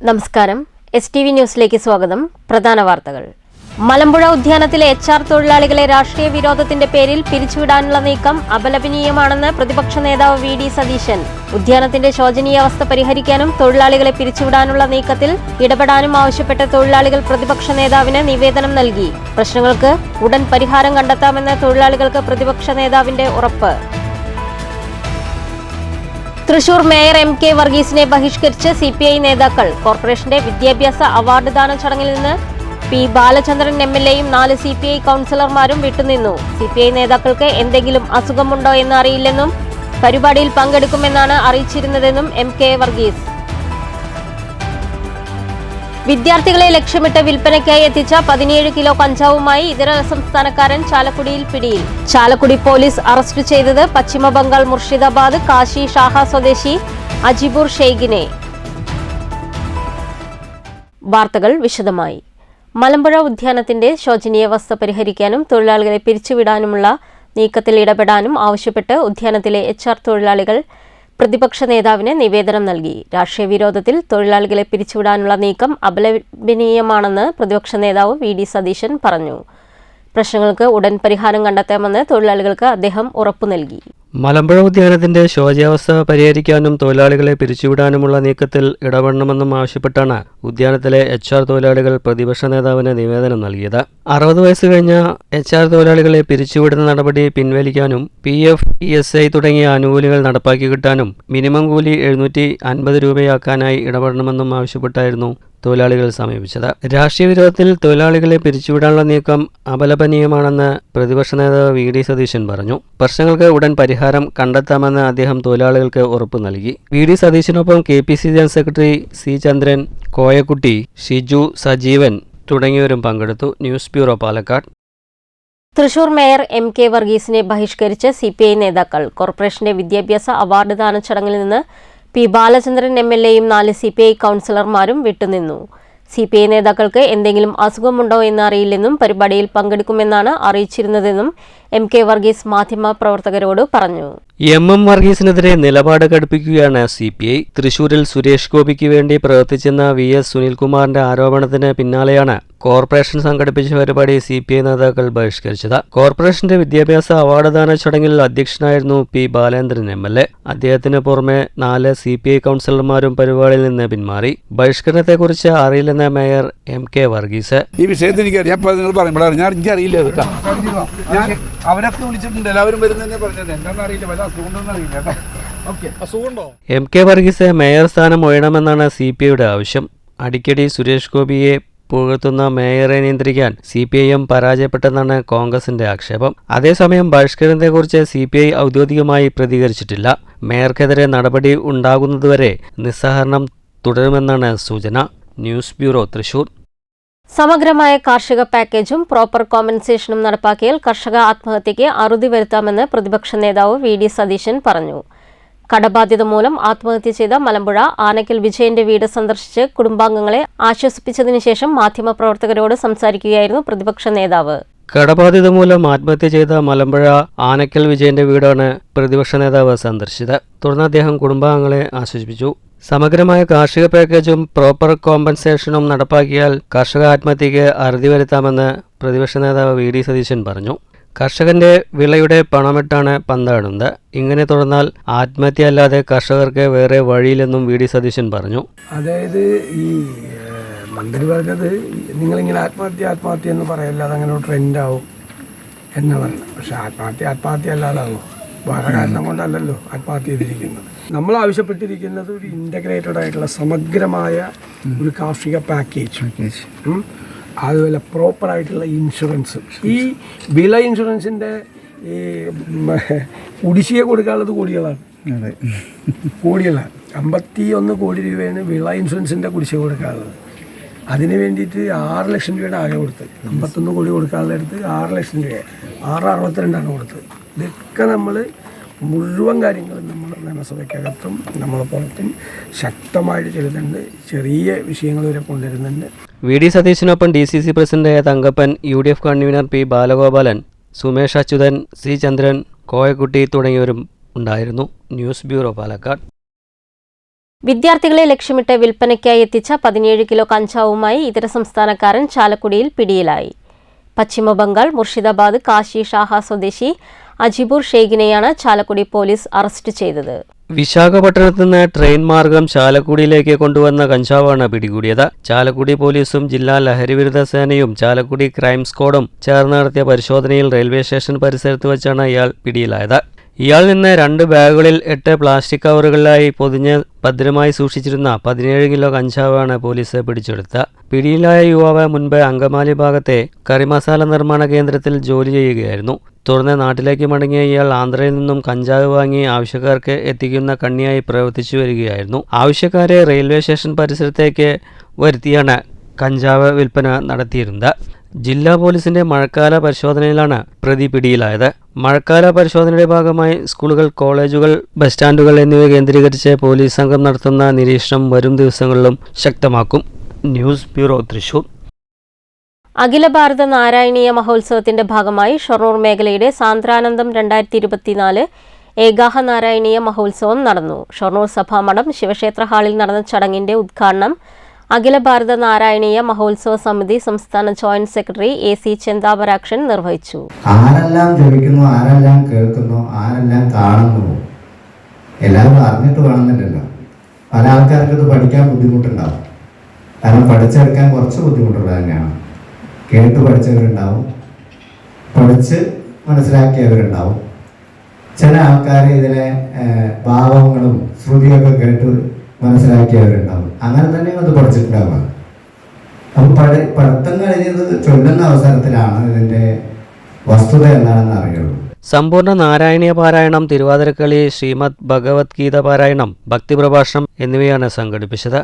നമസ്കാരം. STV ന്യൂസിലേക്ക് സ്വാഗതം. പ്രധാന വാർത്തകൾ. മലമ്പുഴ ഉദ്യാനത്തിലെ HR തൊഴിലാളികളെ രാഷ്ട്രീയ വിരോധത്തിന്റെ പേരിൽ പിരിച്ചുവിടാനുള്ള നീക്കം അപലപനീയമാണെന്ന് പ്രതിപക്ഷ നേതാവ് VD സതീശൻ. ഉദ്യാനത്തിന്റെ ശോചനീയാവസ്ഥ പരിഹരിക്കാനും തൊഴിലാളികളെ പിരിച്ചുവിടാനുള്ള നീക്കത്തിൽ ഇടപെടാനും ആവശ്യപ്പെട്ട് തൊഴിലാളികൾ പ്രതിപക്ഷ നേതാവിന് നിവേദനം നൽകി. പ്രശ്നങ്ങൾക്ക് ഉടൻ പരിഹാരം കണ്ടെത്താമെന്ന് തൊഴിലാളികൾക്ക് പ്രതിപക്ഷ നേതാവിന്റെ ഉറപ്പ്. തൃശൂർ മേയർ MK വർഗീസിനെ ബഹിഷ്കരിച്ച് CPI നേതാക്കൾ. കോർപ്പറേഷന്റെ വിദ്യാഭ്യാസ അവാർഡ് ദാന ചടങ്ങിൽ നിന്ന് P ബാലചന്ദ്രൻ MLAയും 4 CPI കൗൺസിലർമാരും വിട്ടുനിന്നു. CPI നേതാക്കൾക്ക് എന്തെങ്കിലും അസുഖമുണ്ടോ എന്ന് അറിയില്ലെന്നും പരിപാടിയിൽ പങ്കെടുക്കുമെന്നാണ് അറിയിച്ചിരുന്നതെന്നും MK വർഗീസ്. വിദ്യാർത്ഥികളെ ലക്ഷ്യമിട്ട് വിൽപ്പനയ്ക്കായി എത്തിച്ച 17 കിലോ കഞ്ചാവുമായി ഇതര സംസ്ഥാനക്കാരൻ ചാലക്കുടിയിൽ പിടിയിൽ. ചാലക്കുടി പോലീസ് അറസ്റ്റ് ചെയ്തത് പശ്ചിമ ബംഗാൾ മുർഷിദാബാദ് കാശി ഷാഹ സ്വദേശി അജിബുർ ഷെയ്ഖിനെ. വാർത്തകൾ വിശദമായി. മലമ്പുഴ ഉദ്യാനത്തിന്റെ ശോചനീയാവസ്ഥ പരിഹരിക്കാനും തൊഴിലാളികളെ പിരിച്ചുവിടാനുമുള്ള നീക്കത്തിൽ ഇടപെടാനും ആവശ്യപ്പെട്ട് ഉദ്യാനത്തിലെ HR തൊഴിലാളികൾ പ്രതിപക്ഷ നേതാവിന് നിവേദനം നൽകി. രാഷ്ട്രീയ വിരോധത്തിൽ തൊഴിലാളികളെ പിരിച്ചുവിടാനുള്ള നീക്കം അപലപനീയമാണെന്ന് പ്രതിപക്ഷ നേതാവ് VD സതീശൻ പറഞ്ഞു. പ്രശ്നങ്ങൾക്ക് ഉടൻ പരിഹാരം കണ്ടെത്താമെന്ന് തൊഴിലാളികൾക്ക് അദ്ദേഹം ഉറപ്പു നൽകി. മലമ്പുഴ ഉദ്യാനത്തിന്റെ ശോചനീയാവസ്ഥ പരിഹരിക്കാനും തൊഴിലാളികളെ പിരിച്ചുവിടാനുമുള്ള നീക്കത്തിൽ ഇടപെടണമെന്നും ആവശ്യപ്പെട്ടാണ് ഉദ്യാനത്തിലെ HR തൊഴിലാളികൾ പ്രതിപക്ഷ നേതാവിന് നിവേദനം നൽകിയത്. 60 വയസ്സ് കഴിഞ്ഞ HR തൊഴിലാളികളെ പിരിച്ചുവിടുന്ന നടപടി പിൻവലിക്കാനും PF ESI തുടങ്ങിയ ആനുകൂല്യങ്ങൾ നടപ്പാക്കി കിട്ടാനും മിനിമം കൂലി 750 രൂപയാക്കാനായി ഇടപെടണമെന്നും ആവശ്യപ്പെട്ടായിരുന്നു തൊഴിലാളികൾ സമീപിച്ചത്. രാഷ്ട്രീയ വിരോധത്തിൽ തൊഴിലാളികളെ പിരിച്ചുവിടാനുള്ള നീക്കം അപലപനീയമാണെന്ന് പ്രതിപക്ഷ നേതാവ് VD സതീശൻ പറഞ്ഞു. പ്രശ്നങ്ങൾക്ക് ഉടൻ പരിഹാരം കണ്ടെത്താമെന്ന് അദ്ദേഹം തൊഴിലാളികൾക്ക് ഉറപ്പു നൽകി. VD സതീശനൊപ്പം KPCC general secretary C ചന്ദ്രൻ, കോയക്കുട്ടി, ഷിജു, സജീവൻ തുടങ്ങിയവരും പങ്കെടുത്തു. News bureau, Palakkad. Thrissur mayor MK വർഗീസിനെ ബഹിഷ്കരിച്ച് CPI നേതാക്കൾ. കോർപ്പറേഷന്റെ വിദ്യാഭ്യാസ അവാർഡ് ദാന ചടങ്ങിൽ നിന്ന് P ബാലചന്ദ്രൻ MLAയും 4 CPI കൗൺസിലർമാരും വിട്ടുനിന്നു. CPI നേതാക്കൾക്ക് എന്തെങ്കിലും അസുഖമുണ്ടോ എന്ന് അറിയില്ലെന്നും പരിപാടിയിൽ പങ്കെടുക്കുമെന്നാണ് അറിയിച്ചിരുന്നതെന്നും MK വർഗീസ് മാധ്യമ പ്രവർത്തകരോട് പറഞ്ഞു. MM വർഗീസിനെതിരെ നിലപാട് കടുപ്പിക്കുകയാണ് CPI. തൃശൂരിൽ സുരേഷ് ഗോപിക്ക് വേണ്ടി പ്രവർത്തിച്ചെന്ന VS സുനിൽകുമാറിന്റെ ആരോപണത്തിന് പിന്നാലെയാണ് കോർപ്പറേഷൻ സംഘടിപ്പിച്ച പരിപാടി CPI നേതാക്കൾ ബഹിഷ്കരിച്ചത്. കോർപ്പറേഷന്റെ വിദ്യാഭ്യാസ അവാർഡ് ദാന ചടങ്ങിൽ അധ്യക്ഷനായിരുന്നു P ബാലേന്ദ്രൻ MLA. അദ്ദേഹത്തിന് പുറമെ 4 CPI കൗൺസിലർമാരും പരിപാടിയിൽ നിന്ന് പിന്മാറി. ബഹിഷ്കരണത്തെക്കുറിച്ച് അറിയില്ലെന്ന മേയർ MK വർഗീസ്. ഈ വിഷയത്തിൽ എനിക്കറിയില്ല. അവരൊക്കെ വിളിച്ചിട്ടുണ്ട്, എല്ലാവരും വരുന്നതന്നെ പറഞ്ഞത്. എന്താണെന്ന് അറിയില്ല, MK വർഗീസ് മേയർ സ്ഥാനം ഒഴിയണമെന്നാണ് CPIയുടെ ആവശ്യം. അടിക്കടി സുരേഷ് ഗോപിയെ പുകഴ്ത്തുന്ന മേയറെ നിയന്ത്രിക്കാൻ CPIM പരാജയപ്പെട്ടെന്നാണ് കോൺഗ്രസിന്റെ ആക്ഷേപം. അതേസമയം ബഹിഷ്കരണത്തെക്കുറിച്ച് CPI ഔദ്യോഗികമായി പ്രതികരിച്ചിട്ടില്ല. മേയർക്കെതിരെ നടപടി ഉണ്ടാകുന്നതുവരെ നിസ്സഹകരണം തുടരുമെന്നാണ് സൂചന. News bureau, Thrissur. സമഗ്രമായ കാർഷിക പാക്കേജും പ്രോപ്പർ കോമ്പൻസേഷനും നടപ്പാക്കിയാൽ കർഷക ആത്മഹത്യയ്ക്ക് അറുതി വരുത്താമെന്ന് പ്രതിപക്ഷ നേതാവ് VD സതീശൻ പറഞ്ഞു. കടബാധ്യത മൂലം ആത്മഹത്യ ചെയ്ത മലമ്പുഴ ആനക്കൽ വിജയന്റെ വീട് സന്ദർശിച്ച് കുടുംബാംഗങ്ങളെ ആശ്വസിപ്പിച്ചതിനു ശേഷം മാധ്യമപ്രവർത്തകരോട് സംസാരിക്കുകയായിരുന്നു പ്രതിപക്ഷ നേതാവ്. കടബാധ്യത മൂലം ആത്മഹത്യ ചെയ്ത മലമ്പുഴ ആനക്കൽ വിജയന്റെ വീടാണ് പ്രതിപക്ഷ നേതാവ് സന്ദർശിച്ചത്. തുടർന്ന് അദ്ദേഹം കുടുംബാംഗങ്ങളെ ആശ്വസിപ്പിച്ചു. സമഗ്രമായ കാർഷിക പാക്കേജും പ്രോപ്പർ കോമ്പൻസേഷനും നടപ്പാക്കിയാൽ കർഷക ആത്മഹത്യയ്ക്ക് അറുതി വരുത്താമെന്ന് പ്രതിപക്ഷ നേതാവ് VD സതീശൻ പറഞ്ഞു. കർഷകന്റെ വിളയുടെ പണമിട്ടാണ് പന്താടുന്നത്. ഇങ്ങനെ തുടർന്നാൽ ആത്മഹത്യ അല്ലാതെ കർഷകർക്ക് വേറെ വഴിയില്ലെന്നും VD സതീശൻ പറഞ്ഞു. അതായത് ഈ മന്ത്രി പറഞ്ഞത് നിങ്ങളിങ്ങനെ ആത്മഹത്യ എന്ന് പറയല്ല, അതങ്ങനെ ഒരു ട്രെൻഡാവും എന്ന് പറഞ്ഞു. പക്ഷെ ആത്മഹത്യ അല്ലാതാവും, വേറെ കാരണം കൊണ്ടല്ലല്ലോ ആത്മഹത്യ ചെയ്തിരിക്കുന്നത്. നമ്മൾ ആവശ്യപ്പെട്ടിരിക്കുന്നത് ഒരു ഇൻ്റഗ്രേറ്റഡ് ആയിട്ടുള്ള സമഗ്രമായ ഒരു കാർഷിക പാക്കേജ്, അതുപോലെ പ്രോപ്പറായിട്ടുള്ള ഇൻഷുറൻസ്. ഈ വിള ഇൻഷുറൻസിൻ്റെ ഈ കുടിശ്ശിക കൊടുക്കാനുള്ളത് കോടികളാണ്. 51 കോടി രൂപയാണ് വിള ഇൻഷുറൻസിൻ്റെ കുടിശ്ശിക കൊടുക്കാനുള്ളത്. അതിന് വേണ്ടിയിട്ട് 6 ലക്ഷം രൂപയുടെ ആകെ കൊടുത്ത് 51 കോടി കൊടുക്കാനുള്ളടുത്ത് 6 ലക്ഷം രൂപ 662 കൊടുത്തത്. ഇതൊക്കെ നമ്മൾ മുഴുവൻ കാര്യങ്ങളും നമ്മൾ നിയമസഭയ്ക്കകത്തും നമ്മൾ പുറത്തും ശക്തമായിട്ട് ചെല്ലുന്നുണ്ട്. ചെറിയ വിഷയങ്ങൾ വരെ കൊണ്ടുവരുന്നുണ്ട്. VD സതീശനൊപ്പം DCC പ്രസിഡന്റായ Thankappan, UDF convener P Balagopalan, Sumesh Achuthan, C ചന്ദ്രൻ, കോയക്കുട്ടി തുടങ്ങിയവരും ഉണ്ടായിരുന്നു. News bureau, Palakkad. വിദ്യാർത്ഥികളെ ലക്ഷ്യമിട്ട് വിൽപ്പനയ്ക്കായി എത്തിച്ച 17 കിലോ കഞ്ചാവുമായി ഇതര സംസ്ഥാനക്കാരൻ ചാലക്കുടിയിൽ പിടിയിലായി. പശ്ചിമബംഗാൾ മുർഷിദാബാദ് കാശി ഷാഹ സ്വദേശി അജിബുർ ഷെയ്ഖിനെയാണ് ചാലക്കുടി പോലീസ് അറസ്റ്റ് ചെയ്തത്. വിശാഖപട്ടണത്ത് നിന്ന് ട്രെയിൻ മാർഗം ചാലക്കുടിയിലേക്ക് കൊണ്ടുവന്ന കഞ്ചാവാണ് പിടികൂടിയത്. ചാലക്കുടി പോലീസും ജില്ലാ ലഹരിവിരുദ്ധ സേനയും ചാലക്കുടി ക്രൈം സ്ക്വാഡും ചേർന്ന് നടത്തിയ പരിശോധനയിൽ റെയിൽവേ സ്റ്റേഷൻ പരിസരത്ത് വെച്ചാണ് ഇയാൾ പിടിയിലായത്. ഇയാളിൽ നിന്ന് 2 ബാഗുകളിൽ 8 പ്ലാസ്റ്റിക് കവറുകളിലായി പൊതിഞ്ഞ് ഭദ്രമായി സൂക്ഷിച്ചിരുന്ന 17 കിലോ കഞ്ചാവാണ് പോലീസ് പിടിച്ചെടുത്തത്. പിടിയിലായ യുവാവ് മുൻപ് അങ്കമാലി ഭാഗത്തെ കറിമസാല നിർമ്മാണ കേന്ദ്രത്തിൽ ജോലി ചെയ്യുകയായിരുന്നു. തുടർന്ന് നാട്ടിലേക്ക് മടങ്ങിയ ഇയാൾ ആന്ധ്രയിൽ നിന്നും കഞ്ചാവ് വാങ്ങി ആവശ്യക്കാർക്ക് എത്തിക്കുന്ന കണ്ണിയായി പ്രവർത്തിച്ചു വരികയായിരുന്നു. ആവശ്യക്കാരെ റെയിൽവേ സ്റ്റേഷൻ പരിസരത്തേക്ക് വരുത്തിയാണ് കഞ്ചാവ് വിൽപ്പന നടത്തിയിരുന്നത്. ജില്ലാ പോലീസിന്റെ മഴക്കാല പരിശോധനയിലാണ് പ്രതി പിടിയിലായത്. മഴക്കാല പരിശോധനയുടെ ഭാഗമായി സ്കൂളുകൾ, കോളേജുകൾ, ബസ് സ്റ്റാൻഡുകൾ എന്നിവ കേന്ദ്രീകരിച്ച് പോലീസ് സംഘം നടത്തുന്ന നിരീക്ഷണം വരും ദിവസങ്ങളിലും ശക്തമാക്കും. News bureau, Thrissur. അഖില ഭാരത നാരായണീയ മഹോത്സവത്തിന്റെ ഭാഗമായി ഷൊർണൂർ മേഖലയുടെ സാന്ദ്രാനന്ദം 2024 ഏകാഹ നാരായണീയ മഹോത്സവം നടന്നു. ഷൊർണൂർ സഭാമഠം ശിവക്ഷേത്ര ഹാളിൽ നടന്ന ചടങ്ങിന്റെ ഉദ്ഘാടനം അഖില ഭാരത നാരായണീയ മഹോത്സവ സമിതി സംസ്ഥാന ജോയിന്റ് സെക്രട്ടറി AC ചെന്താമരാക്ഷൻ നിർവഹിച്ചു. ആരെല്ലാം ജപിക്കുന്നു, ആരെല്ലാം കേൾക്കുന്നു, ആരെല്ലാം കാണുന്നു, എല്ലാവരും അറിഞ്ഞിട്ട് വേണമെന്നില്ലല്ലോ. പല ആൾക്കാർക്ക് ഇത് പഠിക്കാൻ ബുദ്ധിമുട്ടുണ്ടാവും. കാരണം പഠിച്ചെടുക്കാൻ കുറച്ച് ബുദ്ധിമുട്ടുള്ളത് തന്നെയാണ്. കേട്ട് പഠിച്ചവരുണ്ടാവും, പഠിച്ച് മനസ്സിലാക്കിയവരുണ്ടാവും. ചില ആൾക്കാർ ഇതിലെ ഭാവങ്ങളും ശ്രുതിയൊക്കെ കേട്ട് മനസ്സിലാക്കിയവരുണ്ടാവും. അങ്ങനെ തന്നെയും അത് പഠിച്ചിട്ടുണ്ടാവുക. അപ്പം പഠിത്തം കഴിഞ്ഞത് ചൊല്ലുന്ന അവസരത്തിലാണ് ഇതിൻ്റെ വസ്തുത എന്താണെന്ന് അറിയുള്ളൂ. സമ്പൂർണ്ണ നാരായണീയ പാരായണം, തിരുവാതിരക്കളി, ശ്രീമദ് ഭഗവത്ഗീത പാരായണം, ഭക്തിപ്രഭാഷണം എന്നിവയാണ് സംഘടിപ്പിച്ചത്.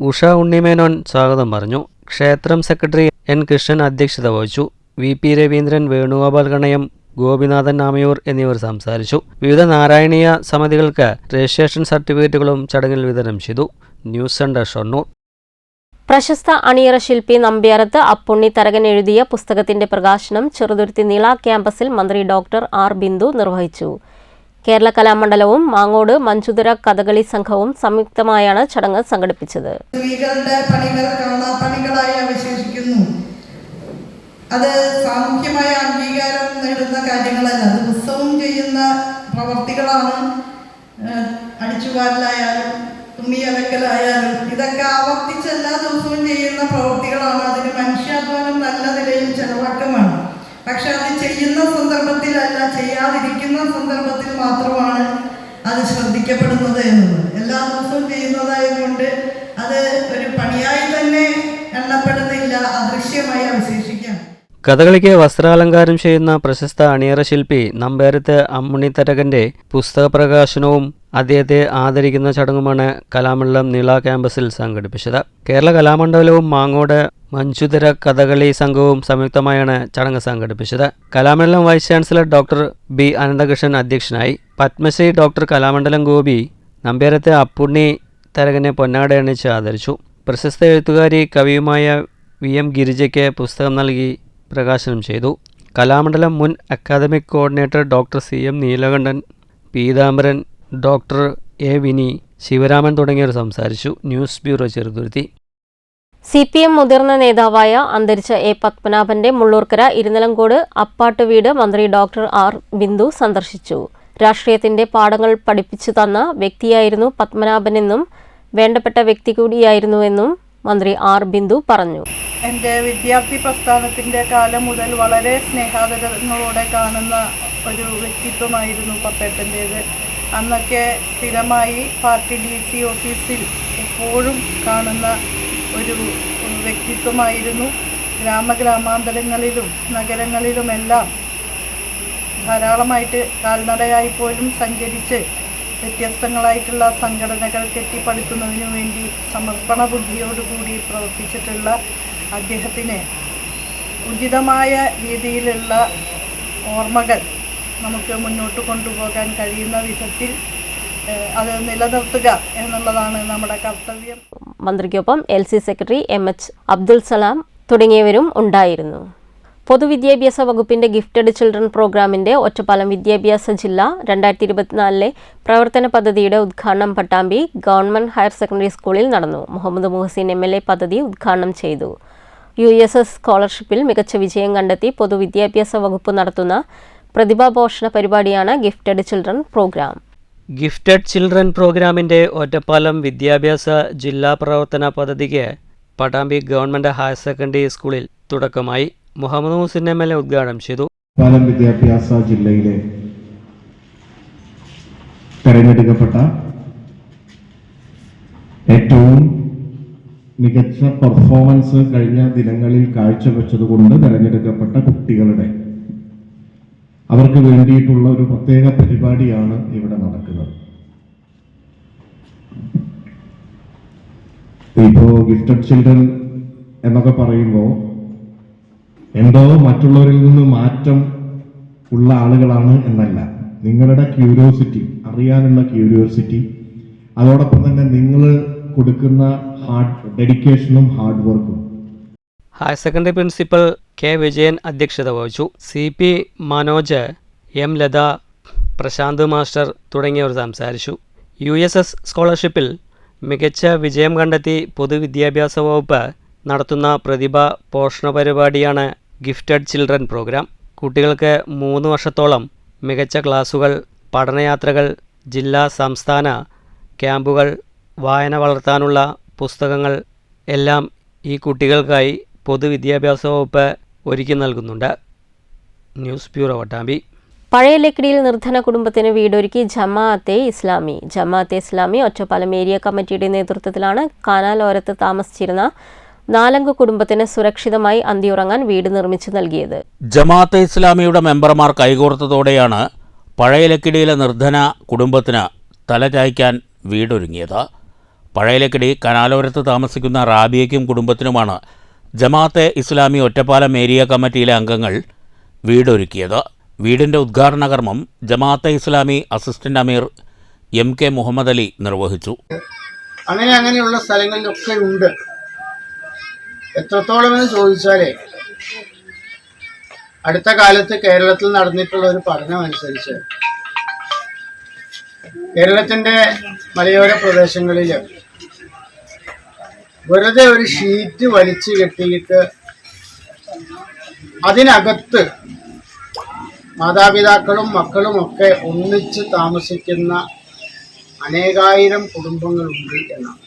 ഉഷ ഉണ്ണിമേനോൻ സ്വാഗതം പറഞ്ഞു. ക്ഷേത്രം സെക്രട്ടറി N കൃഷ്ണൻ അധ്യക്ഷത വഹിച്ചു. VP രവീന്ദ്രൻ, വേണുഗോപാൽ കണയം, ഗോപിനാഥൻ നാമയൂർ എന്നിവർ സംസാരിച്ചു. വിവിധ നാരായണീയ സമിതികൾക്ക് രജിസ്ട്രേഷൻ സർട്ടിഫിക്കറ്റുകളും ചടങ്ങിൽ വിതരണം ചെയ്തു. News centre, Shoranur. പ്രശസ്ത അണിയറ ശില്പി നമ്പ്യാരത്ത് അപ്പുണ്ണി തരകൻ എഴുതിയ പുസ്തകത്തിന്റെ പ്രകാശനം ചെറുതുരുത്തി നീള ക്യാമ്പസിൽ മന്ത്രി ഡോക്ടർ R ബിന്ദു നിർവഹിച്ചു. കേരള കലാമണ്ഡലവും മാങ്ങോട് മഞ്ജുതര കഥകളി സംഘവും സംയുക്തമായാണ് ചടങ്ങ് സംഘടിപ്പിച്ചത്. സ്ത്രീകളുടെ പണികൾ കാണാപ്പണികളായി അവശേഷിക്കുന്നു. അത് സാമൂഹ്യമായ അംഗീകാരം നേടുന്ന കാര്യങ്ങളല്ല. അത് ഉത്സവം ചെയ്യുന്ന പ്രവർത്തികളാണ്. അടിച്ചുവാരലായാലും തുണിയലക്കലായാലും ഇതൊക്കെ ആവർത്തിച്ച് എല്ലാ ദിവസവും ചെയ്യുന്ന പ്രവർത്തികളാണ്. അതിന് മനുഷ്യാധ്വാനം നല്ല നിലയിൽ ചെലവാക്കമാണ്. പക്ഷെ അത് ചെയ്യുന്ന സന്ദർഭത്തിലല്ല, ചെയ്യാതിരിക്കുന്ന സന്ദർഭത്തിൽ മാത്രമാണ് അത് ശ്രദ്ധിക്കപ്പെടുന്നത് എന്നത്. എല്ലാ ദിവസവും ചെയ്യുന്നതായതുകൊണ്ട് അത് ഒരു പണിയായി തന്നെ എണ്ണപ്പെടുന്നില്ല, അദൃശ്യമായി അവശേഷിക്കാം. കഥകളിക്ക് വസ്ത്രാലങ്കാരം ചെയ്യുന്ന പ്രശസ്ത അണിയറ ശില്പി നമ്പ്യാരത്ത് അമ്മുണ്ണി തരകന്റെ പുസ്തക പ്രകാശനവും അദ്ദേഹത്തെ ആദരിക്കുന്ന ചടങ്ങുമാണ് കലാമണ്ഡലം നീള ക്യാമ്പസിൽ സംഘടിപ്പിച്ചത്. കേരള കലാമണ്ഡലവും മാങ്ങോട് മഞ്ജുതര കഥകളി സംഘവും സംയുക്തമായാണ് ചടങ്ങ് സംഘടിപ്പിച്ചത്. Kalamandalam vice chancellor doctor B Ananthakrishnan അധ്യക്ഷനായി. പത്മശ്രീ ഡോക്ടർ കലാമണ്ഡലം ഗോപി നമ്പ്യാരത്ത് അപ്പുണ്ണി തരകനെ പൊന്നാട അണിയിച്ച് ആദരിച്ചു. പ്രശസ്ത എഴുത്തുകാരി കവിയുമായ VM ഗിരിജയ്ക്ക് പുസ്തകം നൽകി പ്രകാശനം ചെയ്തു. കലാമണ്ഡലം മുൻ academic coordinator doctor CM Neelakantan, Peethambaran, doctor A Vini, Sivaraman തുടങ്ങിയവർ സംസാരിച്ചു. News bureau, Cheruthuruthy. CPM മുതിർന്ന നേതാവായ അന്തരിച്ച A പത്മനാഭന്റെ മുള്ളൂർക്കര ഇരുനിലങ്കോട് അപ്പാട്ട് വീട് മന്ത്രി ഡോക്ടർ R ബിന്ദു സന്ദർശിച്ചു. രാഷ്ട്രീയത്തിന്റെ പാഠങ്ങൾ പഠിപ്പിച്ചു തന്ന വ്യക്തിയായിരുന്നു പത്മനാഭനെന്നും വേണ്ടപ്പെട്ട വ്യക്തി കൂടിയായിരുന്നുവെന്നും മന്ത്രി R ബിന്ദു പറഞ്ഞു. എൻ്റെ വിദ്യാർത്ഥി പ്രസ്ഥാനത്തിൻ്റെ കാലം മുതൽ വളരെ സ്നേഹാദരങ്ങളോടെ കാണുന്ന ഒരു വ്യക്തിത്വമായിരുന്നു പപ്പേട്ടൻ്റേത്. അന്നൊക്കെ സ്ഥിരമായി പാർട്ടി DC ഓഫീസിൽ എപ്പോഴും കാണുന്ന ഒരു വ്യക്തിത്വമായിരുന്നു. ഗ്രാമാന്തരങ്ങളിലും നഗരങ്ങളിലുമെല്ലാം ധാരാളമായിട്ട് കാൽനടയായി പോലും സഞ്ചരിച്ച് വ്യത്യസ്തങ്ങളായിട്ടുള്ള സംഘടനകൾ കെട്ടിപ്പടുക്കുന്നതിനു വേണ്ടി സമർപ്പണ ബുദ്ധിയോടുകൂടി പ്രവർത്തിച്ചിട്ടുള്ള അദ്ദേഹത്തിന് ഉചിതമായ രീതിയിലുള്ള ഓർമ്മകൾ നമുക്ക് മുന്നോട്ട് കൊണ്ടുപോകാൻ കഴിയുന്ന വിധത്തിൽ അത് നിലനിർത്തുക എന്നുള്ളതാണ് നമ്മുടെ കർത്തവ്യം. മന്ത്രിക്കൊപ്പം LC secretary MH Abdul Salam തുടങ്ങിയവരും ഉണ്ടായിരുന്നു. പൊതുവിദ്യാഭ്യാസ വകുപ്പിന്റെ ഗിഫ്റ്റഡ് ചിൽഡ്രൻ പ്രോഗ്രാമിന്റെ ഒറ്റപ്പാലം വിദ്യാഭ്യാസ ജില്ല 2024 പ്രവർത്തന പദ്ധതിയുടെ ഉദ്ഘാടനം പട്ടാമ്പി ഗവൺമെന്റ് ഹയർ സെക്കൻഡറി സ്കൂളിൽ നടന്നു. മുഹമ്മദ് മുഹസിൻ MLA പദ്ധതി ഉദ്ഘാടനം ചെയ്തു. USS സ്കോളർഷിപ്പിൽ മികച്ച വിജയം കണ്ടെത്തി പൊതുവിദ്യാഭ്യാസ വകുപ്പ് നടത്തുന്ന പ്രതിഭാപോഷണ പരിപാടിയാണ് gifted children program. Gifted children പ്രോഗ്രാമിന്റെ ഒറ്റപ്പാലം വിദ്യാഭ്യാസ ജില്ലാ പ്രവർത്തന പദ്ധതിക്ക് പട്ടാമ്പി ഗവൺമെന്റ് ഹയർ സെക്കൻഡറി സ്കൂളിൽ തുടക്കമായി. മുഹമ്മദ് മുഹസിൻ MLA ഉദ്ഘാടനം ചെയ്തു. ഒറ്റപ്പാലം വിദ്യാഭ്യാസ ജില്ലയിലെ തെരഞ്ഞെടുക്കപ്പെട്ട ഏറ്റവും മികച്ച പെർഫോമൻസ് കഴിഞ്ഞ ദിനങ്ങളിൽ കാഴ്ചവെച്ചതുകൊണ്ട് തെരഞ്ഞെടുക്കപ്പെട്ട കുട്ടികളുടെ അവർക്ക് വേണ്ടിയിട്ടുള്ള ഒരു പ്രത്യേക പരിപാടിയാണ് ഇവിടെ നടക്കുന്നത്. ഇപ്പോൾ ഗിഫ്റ്റഡ് ചിൽഡ്രൻ എന്നൊക്കെ പറയുമ്പോൾ എന്തോ മറ്റുള്ളവരിൽ നിന്ന് മാറ്റം ഉള്ള ആളുകളാണ് എന്നല്ല, നിങ്ങളുടെ ക്യൂരിയോസിറ്റി, അറിയാനുള്ള ക്യൂരിയോസിറ്റി, അതോടൊപ്പം തന്നെ നിങ്ങൾ കൊടുക്കുന്ന ഡെഡിക്കേഷനും ഹാർഡ് വർക്കും. Higher secondary principal K. Vijayan അധ്യക്ഷത വഹിച്ചു. CP Manoj, M. Latha, Prasanth master തുടങ്ങിയവർ സംസാരിച്ചു. USS സ്കോളർഷിപ്പിൽ മികച്ച വിജയം കണ്ടെത്തി പൊതുവിദ്യാഭ്യാസ വകുപ്പ് നടത്തുന്ന പ്രതിഭാ പോഷണ പരിപാടിയാണ് ഗിഫ്റ്റഡ് ചിൽഡ്രൻ പ്രോഗ്രാം. കുട്ടികൾക്ക് 3 വർഷത്തോളം മികച്ച ക്ലാസുകൾ, പഠനയാത്രകൾ, ജില്ലാ സംസ്ഥാന ക്യാമ്പുകൾ, വായന വളർത്താനുള്ള പുസ്തകങ്ങൾ എല്ലാം ഈ കുട്ടികൾക്കായി പൊതുവിദ്യാഭ്യാസ വകുപ്പ് ഒരുക്കി നൽകുന്നുണ്ട്. News bureau Pattambi. പഴയ ലക്കിടിയിൽ നിർധന കുടുംബത്തിന് വീടൊരുക്കി ജമാഅത്തെ ഇസ്ലാമി ഒറ്റപ്പാലം ഏരിയ കമ്മിറ്റിയുടെ നേതൃത്വത്തിലാണ് കാനാലോരത്ത് താമസിച്ചിരുന്ന 4 കുടുംബത്തിന് സുരക്ഷിതമായി അന്തിയുറങ്ങാൻ വീട് നിർമ്മിച്ചു നൽകിയത്. ജമാഅത്തെ ഇസ്ലാമിയുടെ മെമ്പർമാർ കൈകോർത്തതോടെയാണ് പഴയ ലക്കിടിയിലെ നിർധന കുടുംബത്തിന് തലചായ്ക്കാൻ വീടൊരുങ്ങിയത്. പഴയ ലക്കിടി കനാലോരത്ത് താമസിക്കുന്ന റാബിയയ്ക്കും കുടുംബത്തിനുമാണ് ജമാഅത്തെ ഇസ്ലാമി ഒറ്റപ്പാലം ഏരിയ കമ്മിറ്റിയിലെ അംഗങ്ങൾ വീടൊരുക്കിയത്. വീടിൻ്റെ ഉദ്ഘാടന കർമ്മം ജമാഅത്തെ ഇസ്ലാമി അസിസ്റ്റന്റ് അമീർ MK മുഹമ്മദ് അലി നിർവഹിച്ചു. അങ്ങനെയുള്ള സ്ഥലങ്ങളിലൊക്കെ ഉണ്ട്. എത്രത്തോളം എന്ന് ചോദിച്ചാൽ അടുത്ത കാലത്ത് കേരളത്തിൽ നടന്നിട്ടുള്ള ഒരു പഠനം അനുസരിച്ച് കേരളത്തിൻ്റെ മലയോര പ്രദേശങ്ങളിൽ വെറുതെ ഒരു ഷീറ്റ് വലിച്ചു കെട്ടിയിട്ട് അതിനകത്ത് മാതാപിതാക്കളും മക്കളുമൊക്കെ ഒന്നിച്ച് താമസിക്കുന്ന അനേകായിരം കുടുംബങ്ങളുണ്ട് എന്നാണ്.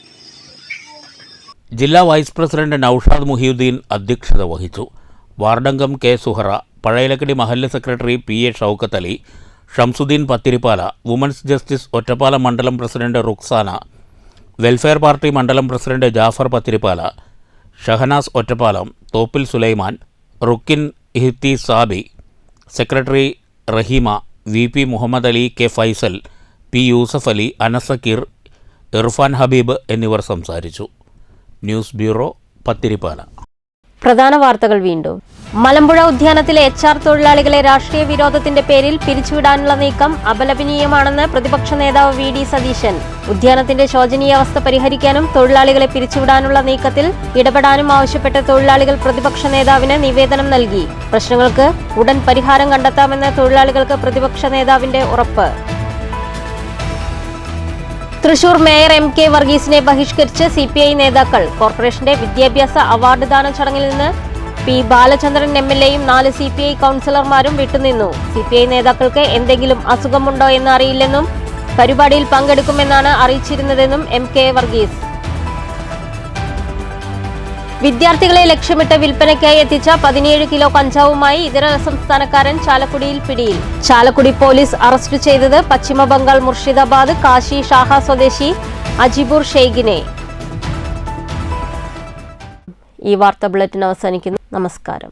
ജില്ലാ വൈസ് പ്രസിഡന്റ് നൌഷാദ് മുഹിയുദ്ദീൻ അധ്യക്ഷത വഹിച്ചു. വാർഡംഗം K. സുഹറ, പഴയലക്കടി മഹല്ല് secretary PA Shoukath Ali, Shamsuddin Pathirippala, women's justice Ottapalam മണ്ഡലം പ്രസിഡന്റ് റുക്സാന, വെൽഫെയർ പാർട്ടി മണ്ഡലം പ്രസിഡന്റ് ജാഫർ പത്തിരിപ്പാല, ഷഹനാസ് ഒറ്റപ്പാലം, തോപ്പിൽ സുലൈമാൻ, റുക്കിൻ ഇഹ്തി സാബി, secretary Raheema, VP Muhammad Ali, K. Faisal, P. Yusuf Ali, Anasakkeer, Irfan Habeeb എന്നിവർ സംസാരിച്ചു. News bureau Pathirippala. പ്രധാന വാർത്തകൾ വീണ്ടും. മലമ്പുഴ ഉദ്യാനത്തിലെ HR തൊഴിലാളികളെ രാഷ്ട്രീയ വിരോധത്തിന്റെ പേരിൽ പിരിച്ചുവിടാനുള്ള നീക്കം അപലപനീയമാണെന്ന് പ്രതിപക്ഷ നേതാവ് VD സതീശൻ. ഉദ്യാനത്തിന്റെ ശോചനീയാവസ്ഥ പരിഹരിക്കാനും തൊഴിലാളികളെ പിരിച്ചുവിടാനുള്ള നീക്കത്തിൽ ഇടപെടാനും ആവശ്യപ്പെട്ട് തൊഴിലാളികൾ പ്രതിപക്ഷ നേതാവിന് നിവേദനം നൽകി. പ്രശ്നങ്ങൾക്ക് ഉടൻ പരിഹാരം കണ്ടെത്താമെന്ന് തൊഴിലാളികൾക്ക് പ്രതിപക്ഷ നേതാവിന്റെ ഉറപ്പ്. തൃശൂർ മേയർ MK വർഗീസിനെ ബഹിഷ്കരിച്ച് CPI നേതാക്കൾ. കോർപ്പറേഷന്റെ വിദ്യാഭ്യാസ അവാർഡ് ദാന ചടങ്ങിൽ നിന്ന് P. ബാലചന്ദ്രൻ MLAയും 4 CPI കൗൺസിലർമാരും വിട്ടുനിന്നു. CPI നേതാക്കൾക്ക് എന്തെങ്കിലും അസുഖമുണ്ടോ എന്ന് അറിയില്ലെന്നും പരിപാടിയിൽ പങ്കെടുക്കുമെന്നാണ് അറിയിച്ചിരുന്നതെന്നും MK വർഗീസ്. വിദ്യാർത്ഥികളെ ലക്ഷ്യമിട്ട് വിൽപ്പനയ്ക്കായി എത്തിച്ച 17 കിലോ കഞ്ചാവുമായി ഇതര സംസ്ഥാനക്കാരൻ ചാലക്കുടിയിൽ പിടിയിൽ. ചാലക്കുടി പോലീസ് അറസ്റ്റ് ചെയ്തത് പശ്ചിമ ബംഗാൾ മുർഷിദാബാദ് കാശി ഷാഹ സ്വദേശി അജിബുർ ഷെയ്ഖിനെ. ഈ വാർത്താ ബുള്ളറ്റിൻ അവസാനിക്കുന്നു. നമസ്കാരം.